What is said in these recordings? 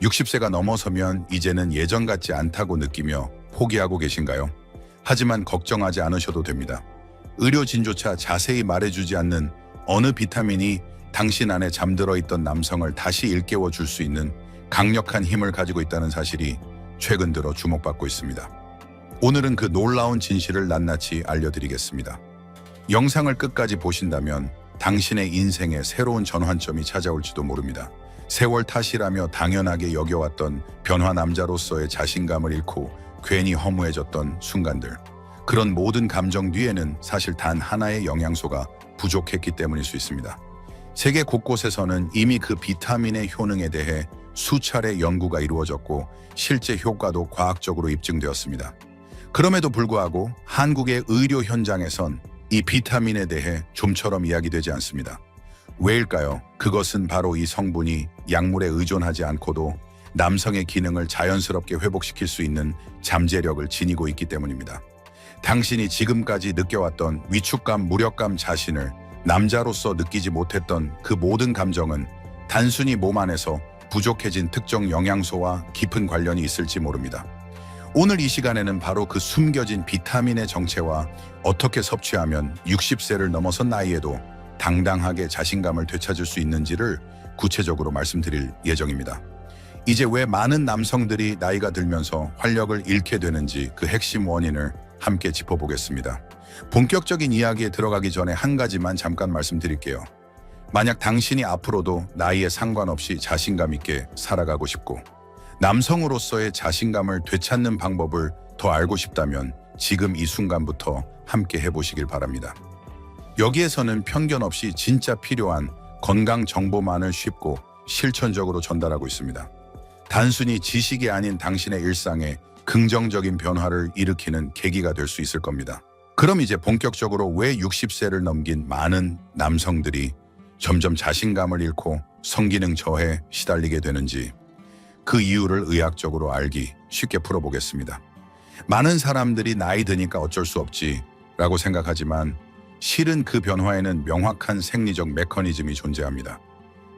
60세가 넘어서면 이제는 예전 같지 않다고 느끼며 포기하고 계신가요? 하지만 걱정하지 않으셔도 됩니다. 의료진조차 자세히 말해주지 않는 어느 비타민이 당신 안에 잠들어 있던 남성을 다시 일깨워 줄 수 있는 강력한 힘을 가지고 있다는 사실이 최근 들어 주목받고 있습니다. 오늘은 그 놀라운 진실을 낱낱이 알려드리겠습니다. 영상을 끝까지 보신다면 당신의 인생에 새로운 전환점이 찾아올지도 모릅니다. 세월 탓이라며 당연하게 여겨왔던 변화 남자로서의 자신감을 잃고 괜히 허무해졌던 순간들. 그런 모든 감정 뒤에는 사실 단 하나의 영양소가 부족했기 때문일 수 있습니다. 세계 곳곳에서는 이미 그 비타민의 효능에 대해 수차례 연구가 이루어졌고 실제 효과도 과학적으로 입증되었습니다. 그럼에도 불구하고 한국의 의료 현장에선 이 비타민에 대해 좀처럼 이야기되지 않습니다. 왜일까요? 그것은 바로 이 성분이 약물에 의존하지 않고도 남성의 기능을 자연스럽게 회복시킬 수 있는 잠재력을 지니고 있기 때문입니다. 당신이 지금까지 느껴왔던 위축감, 무력감, 자신을 남자로서 느끼지 못했던 그 모든 감정은 단순히 몸 안에서 부족해진 특정 영양소와 깊은 관련이 있을지 모릅니다. 오늘 이 시간에는 바로 그 숨겨진 비타민의 정체와 어떻게 섭취하면 60세를 넘어선 나이에도 당당하게 자신감을 되찾을 수 있는지를 구체적으로 말씀드릴 예정입니다. 이제 왜 많은 남성들이 나이가 들면서 활력을 잃게 되는지 그 핵심 원인을 함께 짚어보겠습니다. 본격적인 이야기에 들어가기 전에 한 가지만 잠깐 말씀드릴게요. 만약 당신이 앞으로도 나이에 상관없이 자신감 있게 살아가고 싶고 남성으로서의 자신감을 되찾는 방법을 더 알고 싶다면 지금 이 순간부터 함께 해보시길 바랍니다. 여기에서는 편견 없이 진짜 필요한 건강 정보만을 쉽고 실천적으로 전달하고 있습니다. 단순히 지식이 아닌 당신의 일상에 긍정적인 변화를 일으키는 계기가 될 수 있을 겁니다. 그럼 이제 본격적으로 왜 60세를 넘긴 많은 남성들이 점점 자신감을 잃고 성기능 저해에 시달리게 되는지 그 이유를 의학적으로 알기 쉽게 풀어보겠습니다. 많은 사람들이 나이 드니까 어쩔 수 없지 라고 생각하지만 실은 그 변화에는 명확한 생리적 메커니즘이 존재합니다.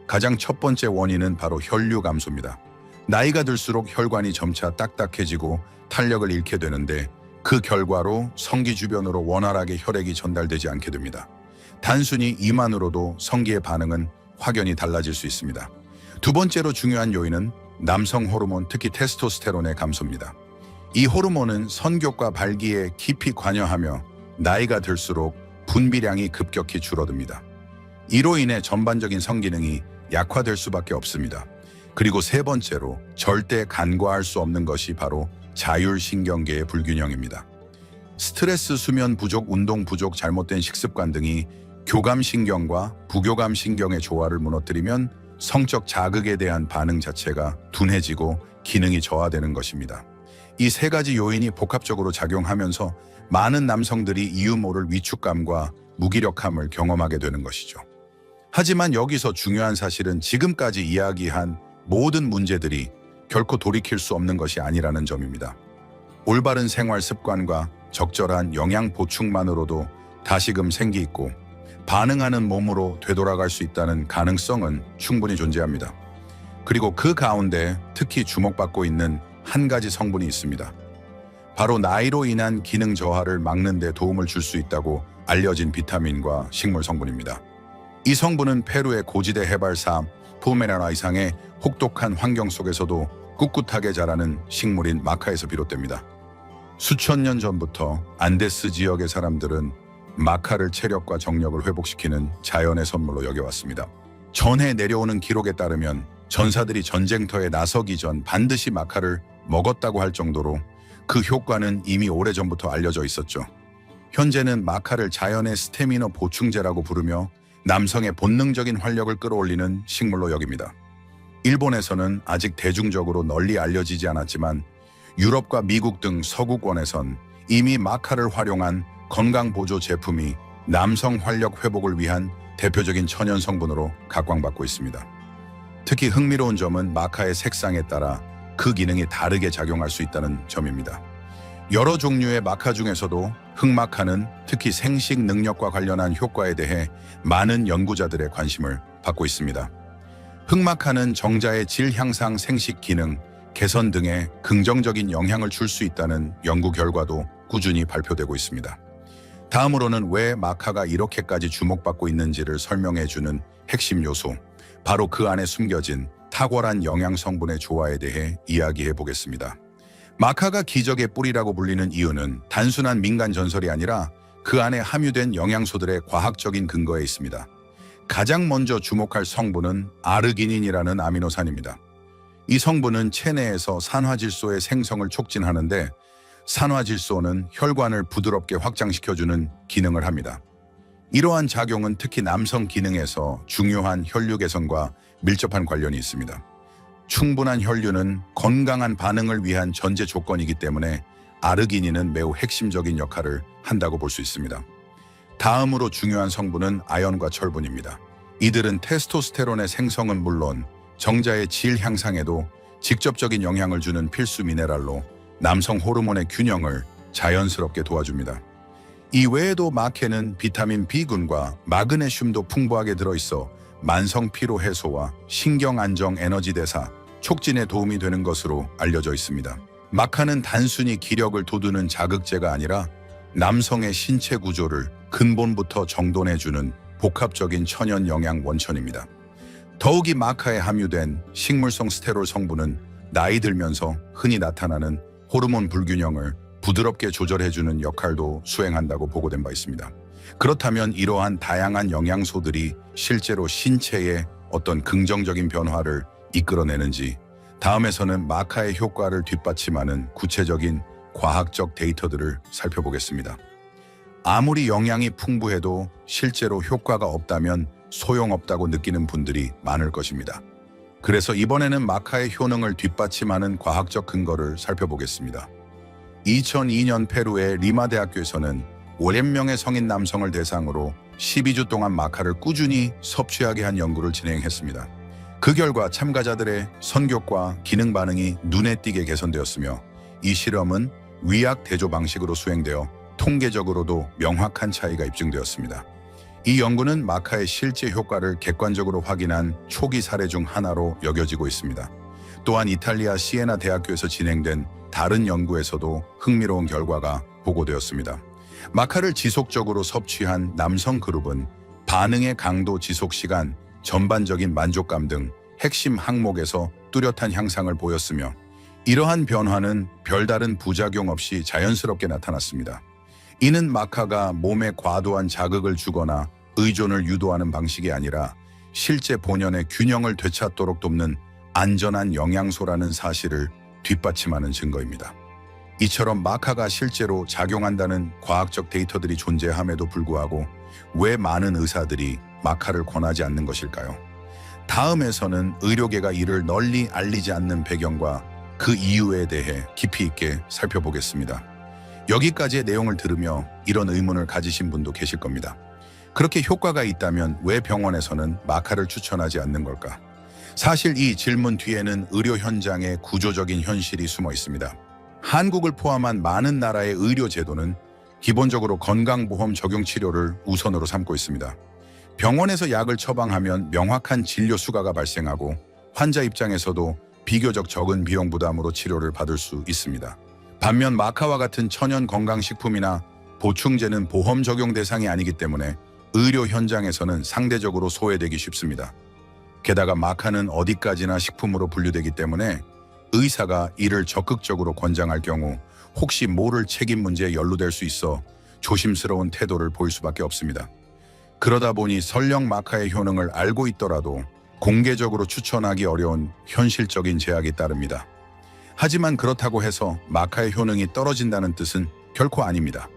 가장 첫 번째 원인은 바로 혈류 감소입니다. 나이가 들수록 혈관이 점차 딱딱해지고 탄력을 잃게 되는데 그 결과로 성기 주변으로 원활하게 혈액이 전달되지 않게 됩니다. 단순히 이만으로도 성기의 반응은 확연히 달라질 수 있습니다. 두 번째로 중요한 요인은 남성 호르몬, 특히 테스토스테론의 감소입니다. 이 호르몬은 선교과 발기에 깊이 관여하며 나이가 들수록 분비량이 급격히 줄어듭니다. 이로 인해 전반적인 성기능이 약화될 수밖에 없습니다. 그리고 세 번째로 절대 간과할 수 없는 것이 바로 자율신경계의 불균형입니다. 스트레스, 수면 부족, 운동 부족, 잘못된 식습관 등이 교감신경과 부교감신경의 조화를 무너뜨리면 성적 자극에 대한 반응 자체가 둔해지고 기능이 저하되는 것입니다. 이 세 가지 요인이 복합적으로 작용하면서 많은 남성들이 이유 모를 위축감과 무기력함을 경험하게 되는 것이죠. 하지만 여기서 중요한 사실은 지금까지 이야기한 모든 문제들이 결코 돌이킬 수 없는 것이 아니라는 점입니다. 올바른 생활 습관과 적절한 영양 보충만으로도 다시금 생기 있고 반응하는 몸으로 되돌아갈 수 있다는 가능성은 충분히 존재합니다. 그리고 그 가운데 특히 주목받고 있는 한 가지 성분이 있습니다. 바로 나이로 인한 기능 저하를 막는 데 도움을 줄 수 있다고 알려진 비타민과 식물 성분입니다. 이 성분은 페루의 고지대 해발사 포메라나 이상의 혹독한 환경 속에서도 꿋꿋하게 자라는 식물인 마카에서 비롯됩니다. 수천 년 전부터 안데스 지역의 사람들은 마카를 체력과 정력을 회복시키는 자연의 선물로 여겨왔습니다. 전해 내려오는 기록에 따르면 전사들이 전쟁터에 나서기 전 반드시 마카를 먹었다고 할 정도로 그 효과는 이미 오래전부터 알려져 있었죠. 현재는 마카를 자연의 스태미너 보충제라고 부르며 남성의 본능적인 활력을 끌어올리는 식물로 여깁니다. 일본에서는 아직 대중적으로 널리 알려지지 않았지만 유럽과 미국 등 서구권에선 이미 마카를 활용한 건강보조 제품이 남성 활력 회복을 위한 대표적인 천연 성분으로 각광받고 있습니다. 특히 흥미로운 점은 마카의 색상에 따라 그 기능이 다르게 작용할 수 있다는 점입니다. 여러 종류의 마카 중에서도 흑마카는 특히 생식 능력과 관련한 효과에 대해 많은 연구자들의 관심을 받고 있습니다. 흑마카는 정자의 질 향상, 생식 기능, 개선 등에 긍정적인 영향을 줄 수 있다는 연구 결과도 꾸준히 발표되고 있습니다. 다음으로는 왜 마카가 이렇게까지 주목받고 있는지를 설명해주는 핵심 요소, 바로 그 안에 숨겨진 탁월한 영양 성분의 조화에 대해 이야기해 보겠습니다. 마카가 기적의 뿌리라고 불리는 이유는 단순한 민간 전설이 아니라 그 안에 함유된 영양소들의 과학적인 근거에 있습니다. 가장 먼저 주목할 성분은 아르기닌이라는 아미노산입니다. 이 성분은 체내에서 산화질소의 생성을 촉진하는데, 산화질소는 혈관을 부드럽게 확장시켜주는 기능을 합니다. 이러한 작용은 특히 남성 기능에서 중요한 혈류 개선과 밀접한 관련이 있습니다. 충분한 혈류는 건강한 반응을 위한 전제 조건이기 때문에 아르기닌은 매우 핵심적인 역할을 한다고 볼 수 있습니다. 다음으로 중요한 성분은 아연과 철분입니다. 이들은 테스토스테론의 생성은 물론 정자의 질 향상에도 직접적인 영향을 주는 필수 미네랄로 남성 호르몬의 균형을 자연스럽게 도와줍니다. 이 외에도 마케는 비타민 B군과 마그네슘도 풍부하게 들어있어 만성 피로 해소와 신경 안정, 에너지 대사, 촉진에 도움이 되는 것으로 알려져 있습니다. 마카는 단순히 기력을 돋우는 자극제가 아니라 남성의 신체 구조를 근본부터 정돈해주는 복합적인 천연 영양 원천입니다. 더욱이 마카에 함유된 식물성 스테롤 성분은 나이 들면서 흔히 나타나는 호르몬 불균형을 부드럽게 조절해주는 역할도 수행한다고 보고된 바 있습니다. 그렇다면 이러한 다양한 영양소들이 실제로 신체에 어떤 긍정적인 변화를 이끌어내는지, 다음에서는 마카의 효과를 뒷받침하는 구체적인 과학적 데이터들을 살펴보겠습니다. 아무리 영양이 풍부해도 실제로 효과가 없다면 소용없다고 느끼는 분들이 많을 것입니다. 그래서 이번에는 마카의 효능을 뒷받침하는 과학적 근거를 살펴보겠습니다. 2002년 페루의 리마 대학교에서는 500명의 성인 남성을 대상으로 12주 동안 마카를 꾸준히 섭취하게 한 연구를 진행했습니다. 그 결과 참가자들의 선교과 기능 반응이 눈에 띄게 개선되었으며, 이 실험은 위약 대조 방식으로 수행되어 통계적으로도 명확한 차이가 입증되었습니다. 이 연구는 마카의 실제 효과를 객관적으로 확인한 초기 사례 중 하나로 여겨지고 있습니다. 또한 이탈리아 시에나 대학교에서 진행된 다른 연구에서도 흥미로운 결과가 보고되었습니다. 마카를 지속적으로 섭취한 남성 그룹은 반응의 강도, 지속 시간, 전반적인 만족감 등 핵심 항목에서 뚜렷한 향상을 보였으며, 이러한 변화는 별다른 부작용 없이 자연스럽게 나타났습니다. 이는 마카가 몸에 과도한 자극을 주거나 의존을 유도하는 방식이 아니라 실제 본연의 균형을 되찾도록 돕는 안전한 영양소라는 사실을 뒷받침하는 증거입니다. 이처럼 마카가 실제로 작용한다는 과학적 데이터들이 존재함에도 불구하고 왜 많은 의사들이 마카를 권하지 않는 것일까요? 다음에서는 의료계가 이를 널리 알리지 않는 배경과 그 이유에 대해 깊이 있게 살펴보겠습니다. 여기까지의 내용을 들으며 이런 의문을 가지신 분도 계실 겁니다. 그렇게 효과가 있다면 왜 병원에서는 마카를 추천하지 않는 걸까? 사실 이 질문 뒤에는 의료 현장의 구조적인 현실이 숨어 있습니다. 한국을 포함한 많은 나라의 의료 제도는 기본적으로 건강보험 적용 치료를 우선으로 삼고 있습니다. 병원에서 약을 처방하면 명확한 진료 수가가 발생하고 환자 입장에서도 비교적 적은 비용 부담으로 치료를 받을 수 있습니다. 반면 마카와 같은 천연 건강식품이나 보충제는 보험 적용 대상이 아니기 때문에 의료 현장에서는 상대적으로 소외되기 쉽습니다. 게다가 마카는 어디까지나 식품으로 분류되기 때문에 의사가 이를 적극적으로 권장할 경우 혹시 모를 책임 문제에 연루될 수 있어 조심스러운 태도를 보일 수밖에 없습니다. 그러다 보니 설령 마카의 효능을 알고 있더라도 공개적으로 추천하기 어려운 현실적인 제약이 따릅니다. 하지만 그렇다고 해서 마카의 효능이 떨어진다는 뜻은 결코 아닙니다.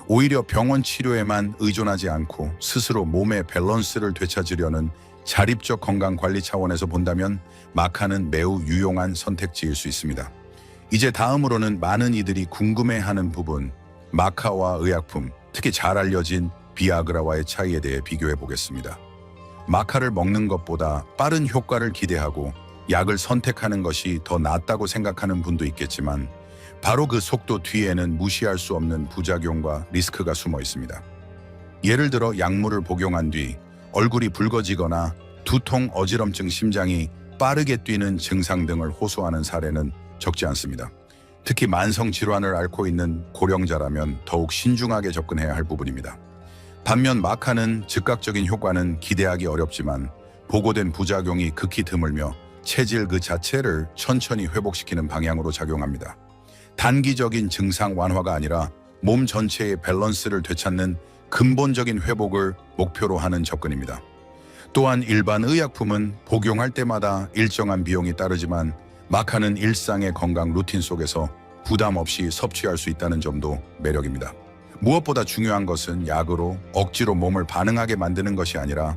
오히려 병원 치료에만 의존하지 않고 스스로 몸의 밸런스를 되찾으려는 자립적 건강관리 차원에서 본다면 마카는 매우 유용한 선택지일 수 있습니다. 이제 다음으로는 많은 이들이 궁금해하는 부분, 마카와 의약품, 특히 잘 알려진 비아그라와의 차이에 대해 비교해 보겠습니다. 마카를 먹는 것보다 빠른 효과를 기대하고 약을 선택하는 것이 더 낫다고 생각하는 분도 있겠지만, 바로 그 속도 뒤에는 무시할 수 없는 부작용과 리스크가 숨어 있습니다. 예를 들어 약물을 복용한 뒤 얼굴이 붉어지거나 두통, 어지럼증, 심장이 빠르게 뛰는 증상 등을 호소하는 사례는 적지 않습니다. 특히 만성 질환을 앓고 있는 고령자라면 더욱 신중하게 접근해야 할 부분입니다. 반면 마카는 즉각적인 효과는 기대하기 어렵지만 보고된 부작용이 극히 드물며 체질 그 자체를 천천히 회복시키는 방향으로 작용합니다. 단기적인 증상 완화가 아니라 몸 전체의 밸런스를 되찾는 근본적인 회복을 목표로 하는 접근입니다. 또한 일반 의약품은 복용할 때마다 일정한 비용이 따르지만 마카는 일상의 건강 루틴 속에서 부담 없이 섭취할 수 있다는 점도 매력입니다. 무엇보다 중요한 것은 약으로 억지로 몸을 반응하게 만드는 것이 아니라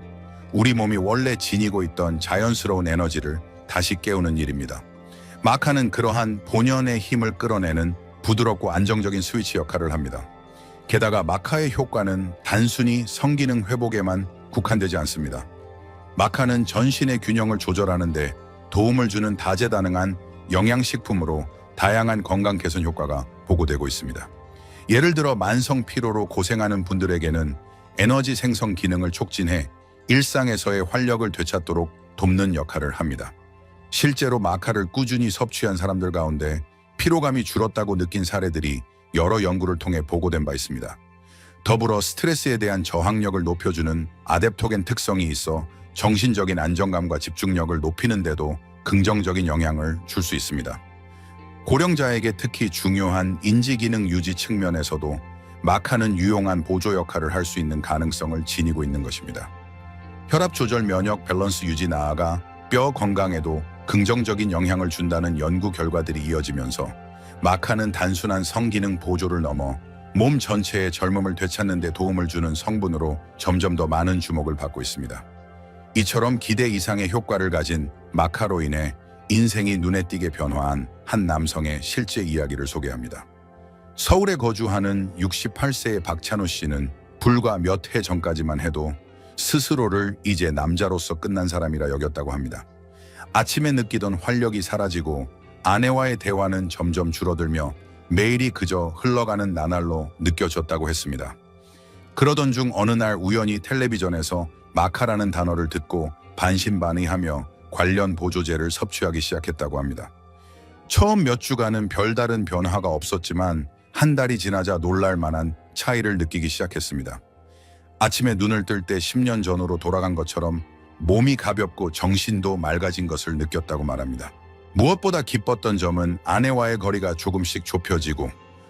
우리 몸이 원래 지니고 있던 자연스러운 에너지를 다시 깨우는 일입니다. 마카는 그러한 본연의 힘을 끌어내는 부드럽고 안정적인 스위치 역할을 합니다. 게다가 마카의 효과는 단순히 성기능 회복에만 국한되지 않습니다. 마카는 전신의 균형을 조절하는 데 도움을 주는 다재다능한 영양식품으로 다양한 건강 개선 효과가 보고되고 있습니다. 예를 들어 만성 피로로 고생하는 분들에게는 에너지 생성 기능을 촉진해 일상에서의 활력을 되찾도록 돕는 역할을 합니다. 실제로 마카를 꾸준히 섭취한 사람들 가운데 피로감이 줄었다고 느낀 사례들이 여러 연구를 통해 보고된 바 있습니다. 더불어 스트레스에 대한 저항력을 높여주는 아뎨토겐 특성이 있어 정신적인 안정감과 집중력을 높이는 데도 긍정적인 영향을 줄 수 있습니다. 고령자에게 특히 중요한 인지기능 유지 측면에서도 마카는 유용한 보조 역할을 할 수 있는 가능성을 지니고 있는 것입니다. 혈압 조절, 면역 밸런스 유지, 나아가 뼈 건강에도 긍정적인 영향을 준다는 연구 결과들이 이어지면서 마카는 단순한 성기능 보조를 넘어 몸 전체의 젊음을 되찾는 데 도움을 주는 성분으로 점점 더 많은 주목을 받고 있습니다. 이처럼 기대 이상의 효과를 가진 마카로 인해 인생이 눈에 띄게 변화한 한 남성의 실제 이야기를 소개합니다. 서울에 거주하는 68세의 박찬호 씨는 불과 몇 해 전까지만 해도 스스로를 이제 남자로서 끝난 사람이라 여겼다고 합니다. 아침에 느끼던 활력이 사라지고 아내와의 대화는 점점 줄어들며 매일이 그저 흘러가는 나날로 느껴졌다고 했습니다. 그러던 중 어느 날 우연히 텔레비전에서 마카라는 단어를 듣고 반신반의하며 관련 보조제를 섭취하기 시작했다고 합니다. 처음 몇 주간은 별다른 변화가 없었지만 한 달이 지나자 놀랄 만한 차이를 느끼기 시작했습니다. 아침에 눈을 뜰 때 10년 전으로 돌아간 것처럼 몸이 가볍고 정신도 맑아진 것을 느꼈다고 말합니다. 무엇보다 기뻤던 점은 아내와의 거리가 조금씩 좁혀지고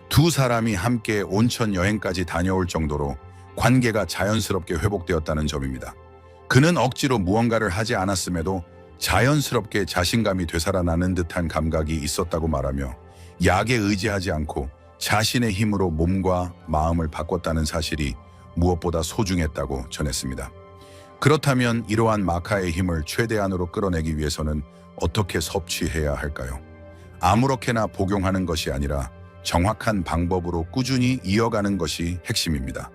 두 사람이 함께 온천 여행까지 다녀올 정도로 관계가 자연스럽게 회복되었다는 점입니다. 그는 억지로 무언가를 하지 않았음에도 자연스럽게 자신감이 되살아나는 듯한 감각이 있었다고 말하며 약에 의지하지 않고 자신의 힘으로 몸과 마음을 바꿨다는 사실이 무엇보다 소중했다고 전했습니다. 그렇다면 이러한 마카의 힘을 최대한으로 끌어내기 위해서는 어떻게 섭취해야 할까요? 아무렇게나 복용하는 것이 아니라 정확한 방법으로 꾸준히 이어가는 것이 핵심입니다.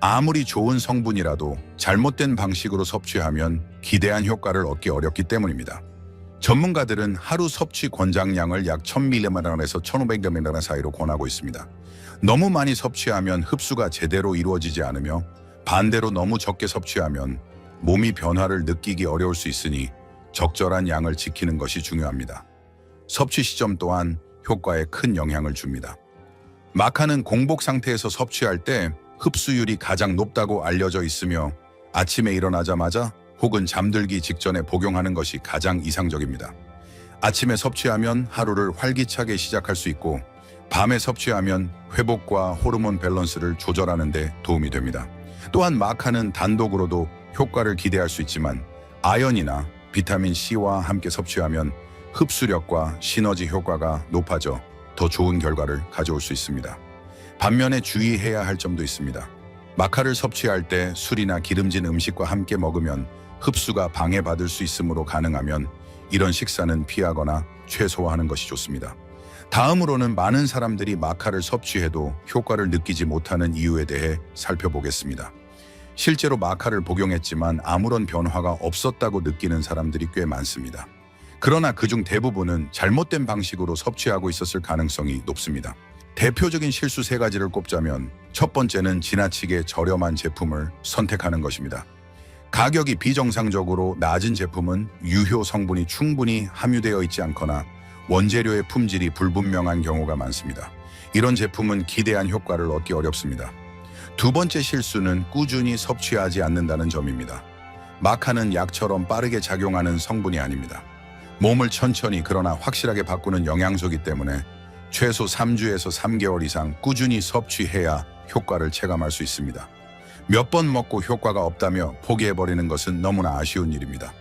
아무리 좋은 성분이라도 잘못된 방식으로 섭취하면 기대한 효과를 얻기 어렵기 때문입니다. 전문가들은 하루 섭취 권장량을 약 1000mg에서 1500mg 사이로 권하고 있습니다. 너무 많이 섭취하면 흡수가 제대로 이루어지지 않으며 반대로 너무 적게 섭취하면 몸이 변화를 느끼기 어려울 수 있으니 적절한 양을 지키는 것이 중요합니다. 섭취 시점 또한 효과에 큰 영향을 줍니다. 마카는 공복 상태에서 섭취할 때 흡수율이 가장 높다고 알려져 있으며 아침에 일어나자마자 혹은 잠들기 직전에 복용하는 것이 가장 이상적입니다. 아침에 섭취하면 하루를 활기차게 시작할 수 있고 밤에 섭취하면 회복과 호르몬 밸런스를 조절하는 데 도움이 됩니다. 또한 마카는 단독으로도 효과를 기대할 수 있지만 아연이나 비타민 C와 함께 섭취하면 흡수력과 시너지 효과가 높아져 더 좋은 결과를 가져올 수 있습니다. 반면에 주의해야 할 점도 있습니다. 마카를 섭취할 때 술이나 기름진 음식과 함께 먹으면 흡수가 방해받을 수 있으므로 가능하면 이런 식사는 피하거나 최소화하는 것이 좋습니다. 다음으로는 많은 사람들이 마카를 섭취해도 효과를 느끼지 못하는 이유에 대해 살펴보겠습니다. 실제로 마카를 복용했지만 아무런 변화가 없었다고 느끼는 사람들이 꽤 많습니다. 그러나 그중 대부분은 잘못된 방식으로 섭취하고 있었을 가능성이 높습니다. 대표적인 실수 3가지를 꼽자면 첫 번째는 지나치게 저렴한 제품을 선택하는 것입니다. 가격이 비정상적으로 낮은 제품은 유효 성분이 충분히 함유되어 있지 않거나 원재료의 품질이 불분명한 경우가 많습니다. 이런 제품은 기대한 효과를 얻기 어렵습니다. 두 번째 실수는 꾸준히 섭취하지 않는다는 점입니다. 마카는 약처럼 빠르게 작용하는 성분이 아닙니다. 몸을 천천히 그러나 확실하게 바꾸는 영양소이기 때문에 최소 3주에서 3개월 이상 꾸준히 섭취해야 효과를 체감할 수 있습니다. 몇 번 먹고 효과가 없다며 포기해버리는 것은 너무나 아쉬운 일입니다.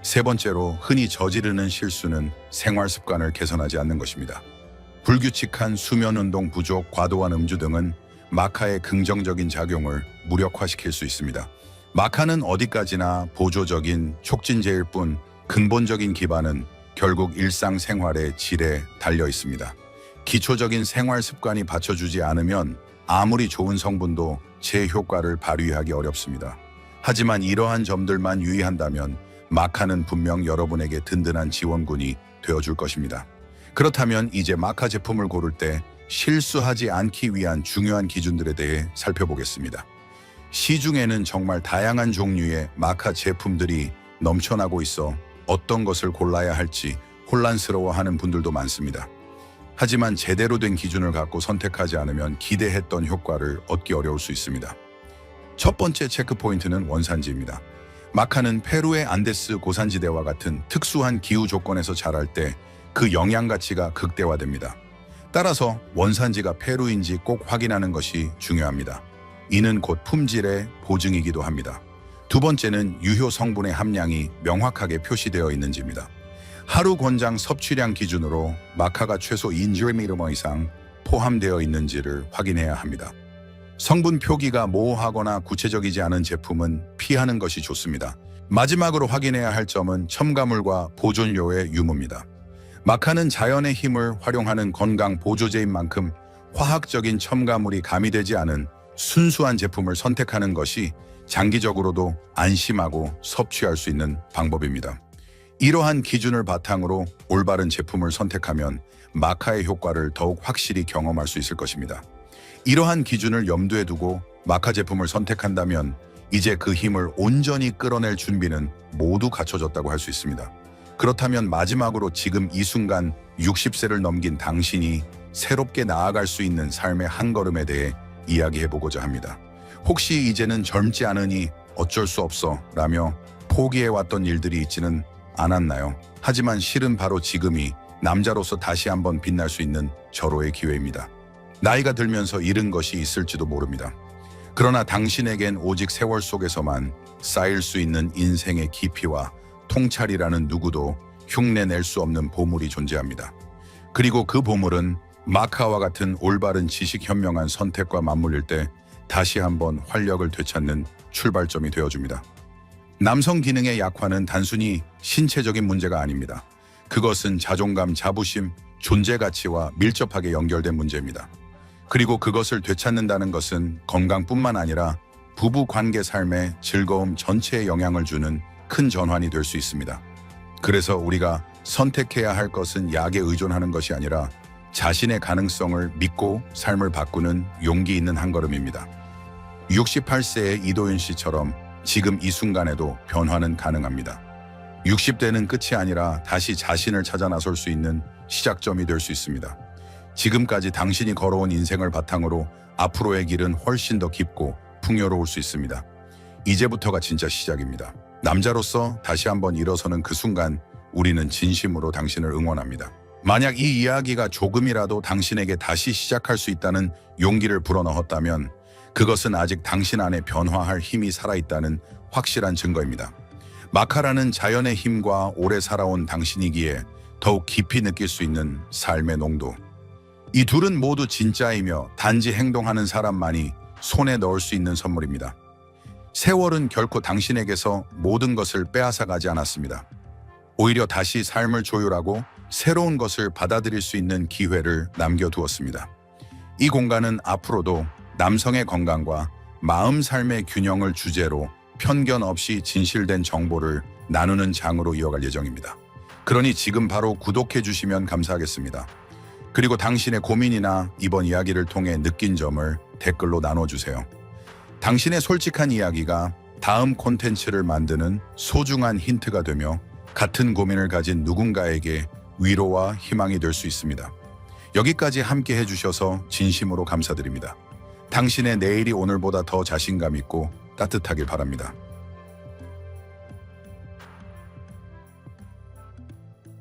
세 번째로 흔히 저지르는 실수는 생활 습관을 개선하지 않는 것입니다. 불규칙한 수면 운동 부족, 과도한 음주 등은 마카의 긍정적인 작용을 무력화시킬 수 있습니다. 마카는 어디까지나 보조적인 촉진제일 뿐 근본적인 기반은 결국 일상생활의 질에 달려 있습니다. 기초적인 생활 습관이 받쳐주지 않으면 아무리 좋은 성분도 제 효과를 발휘하기 어렵습니다. 하지만 이러한 점들만 유의한다면 마카는 분명 여러분에게 든든한 지원군이 되어줄 것입니다. 그렇다면 이제 마카 제품을 고를 때 실수하지 않기 위한 중요한 기준들에 대해 살펴보겠습니다. 시중에는 정말 다양한 종류의 마카 제품들이 넘쳐나고 있어 어떤 것을 골라야 할지 혼란스러워하는 분들도 많습니다. 하지만 제대로 된 기준을 갖고 선택하지 않으면 기대했던 효과를 얻기 어려울 수 있습니다. 첫 번째 체크 포인트는 원산지입니다. 마카는 페루의 안데스 고산지대와 같은 특수한 기후 조건에서 자랄 때 그 영양 가치가 극대화됩니다. 따라서 원산지가 페루인지 꼭 확인하는 것이 중요합니다. 이는 곧 품질의 보증이기도 합니다. 두 번째는 유효 성분의 함량이 명확하게 표시되어 있는지입니다. 하루 권장 섭취량 기준으로 마카가 최소 2mg 이상 포함되어 있는지를 확인해야 합니다. 성분 표기가 모호하거나 구체적이지 않은 제품은 피하는 것이 좋습니다. 마지막으로 확인해야 할 점은 첨가물과 보존료의 유무입니다. 마카는 자연의 힘을 활용하는 건강 보조제인 만큼 화학적인 첨가물이 가미되지 않은 순수한 제품을 선택하는 것이 장기적으로도 안심하고 섭취할 수 있는 방법입니다. 이러한 기준을 바탕으로 올바른 제품을 선택하면 마카의 효과를 더욱 확실히 경험할 수 있을 것입니다. 이러한 기준을 염두에 두고 마카 제품을 선택한다면 이제 그 힘을 온전히 끌어낼 준비는 모두 갖춰졌다고 할 수 있습니다. 그렇다면 마지막으로 지금 이 순간 60세를 넘긴 당신이 새롭게 나아갈 수 있는 삶의 한 걸음에 대해 이야기해보고자 합니다. 혹시 이제는 젊지 않으니 어쩔 수 없어 라며 포기해왔던 일들이 있지는 않았나요? 하지만 실은 바로 지금이 남자로서 다시 한번 빛날 수 있는 절호의 기회입니다. 나이가 들면서 잃은 것이 있을지도 모릅니다. 그러나 당신에겐 오직 세월 속에서만 쌓일 수 있는 인생의 깊이와 통찰이라는 누구도 흉내낼 수 없는 보물이 존재합니다. 그리고 그 보물은 마카와 같은 올바른 지식 현명한 선택과 맞물릴 때 다시 한번 활력을 되찾는 출발점이 되어줍니다. 남성 기능의 약화는 단순히 신체적인 문제가 아닙니다. 그것은 자존감, 자부심, 존재 가치와 밀접하게 연결된 문제입니다. 그리고 그것을 되찾는다는 것은 건강뿐만 아니라 부부 관계 삶의 즐거움 전체에 영향을 주는 큰 전환이 될 수 있습니다. 그래서 우리가 선택해야 할 것은 약에 의존하는 것이 아니라 자신의 가능성을 믿고 삶을 바꾸는 용기 있는 한 걸음입니다. 68세의 이도윤 씨처럼 지금 이 순간에도 변화는 가능합니다. 60대는 끝이 아니라 다시 자신을 찾아 나설 수 있는 시작점이 될 수 있습니다. 지금까지 당신이 걸어온 인생을 바탕으로 앞으로의 길은 훨씬 더 깊고 풍요로울 수 있습니다. 이제부터가 진짜 시작입니다. 남자로서 다시 한번 일어서는 그 순간 우리는 진심으로 당신을 응원합니다. 만약 이 이야기가 조금이라도 당신에게 다시 시작할 수 있다는 용기를 불어넣었다면 그것은 아직 당신 안에 변화할 힘이 살아있다는 확실한 증거입니다. 마카라는 자연의 힘과 오래 살아온 당신이기에 더욱 깊이 느낄 수 있는 삶의 농도. 이 둘은 모두 진짜이며 단지 행동하는 사람만이 손에 넣을 수 있는 선물입니다. 세월은 결코 당신에게서 모든 것을 빼앗아가지 않았습니다. 오히려 다시 삶을 조율하고 새로운 것을 받아들일 수 있는 기회를 남겨두었습니다. 이 공간은 앞으로도 남성의 건강과 마음 삶의 균형을 주제로 편견 없이 진실된 정보를 나누는 장으로 이어갈 예정입니다. 그러니 지금 바로 구독해 주시면 감사하겠습니다. 그리고 당신의 고민이나 이번 이야기를 통해 느낀 점을 댓글로 나눠주세요. 당신의 솔직한 이야기가 다음 콘텐츠를 만드는 소중한 힌트가 되며 같은 고민을 가진 누군가에게 위로와 희망이 될 수 있습니다. 여기까지 함께 해주셔서 진심으로 감사드립니다. 당신의 내일이 오늘보다 더 자신감 있고 따뜻하길 바랍니다.